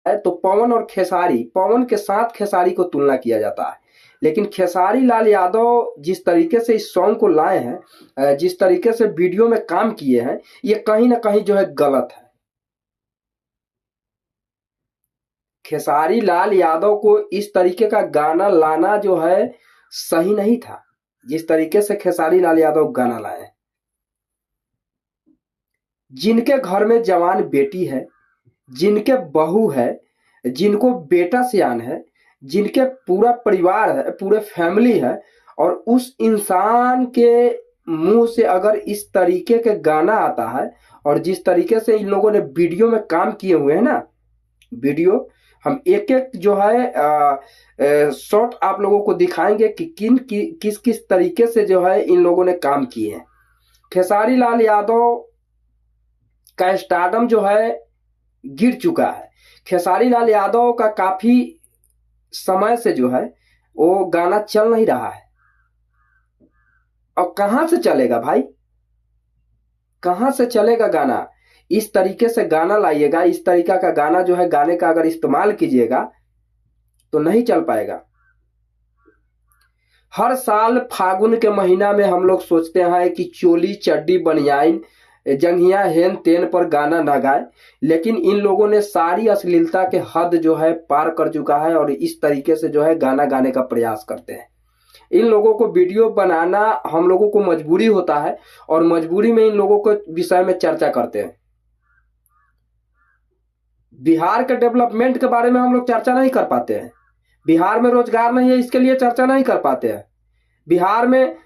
है तो पवन और खेसारी, पवन के साथ खेसारी को तुलना किया जाता है। लेकिन खेसारी लाल यादव जिस तरीके से इस सॉन्ग को लाए हैं, जिस तरीके से वीडियो में काम किए हैं, ये कहीं ना कहीं जो है गलत है। खेसारी लाल यादव को इस तरीके का गाना लाना जो है सही नहीं था, जिस तरीके से खेसारी लाल यादव गाना लाए। जिनके घर में जवान बेटी है, जिनके बहू है, जिनको बेटा सियान है, जिनके पूरा परिवार है, पूरे फैमिली है, और उस इंसान के मुंह से अगर इस तरीके के गाना आता है, और जिस तरीके से इन लोगों ने वीडियो में काम किए हुए हैं ना, वीडियो हम एक एक जो है शॉर्ट आप लोगों को दिखाएंगे कि किस किस तरीके से जो है इन लोगों ने काम किए हैं। खेसारी लाल यादव का स्टारडम जो है गिर चुका है। खेसारी लाल यादव का काफी समय से जो है वो गाना चल नहीं रहा है, और कहां से चलेगा भाई, कहां से चलेगा गाना। इस तरीके से गाना लाइएगा, इस तरीका का गाना जो है गाने का अगर इस्तेमाल कीजिएगा तो नहीं चल पाएगा। हर साल फागुन के महीना में हम लोग सोचते हैं कि चोली चड्डी बनियाइन जंघिया हेन तेन पर गाना ना गाए, लेकिन इन लोगों ने सारी अश्लीलता के हद जो है पार कर चुका है, और इस तरीके से जो है गाना गाने का प्रयास करते हैं। इन लोगों को वीडियो बनाना हम लोगों को मजबूरी होता है, और मजबूरी में इन लोगों के विषय में चर्चा करते हैं। बिहार के डेवलपमेंट के बारे में हम लोग चर्चा नहीं कर पाते हैं। बिहार में रोजगार नहीं है, इसके लिए चर्चा नहीं कर पाते हैं। बिहार में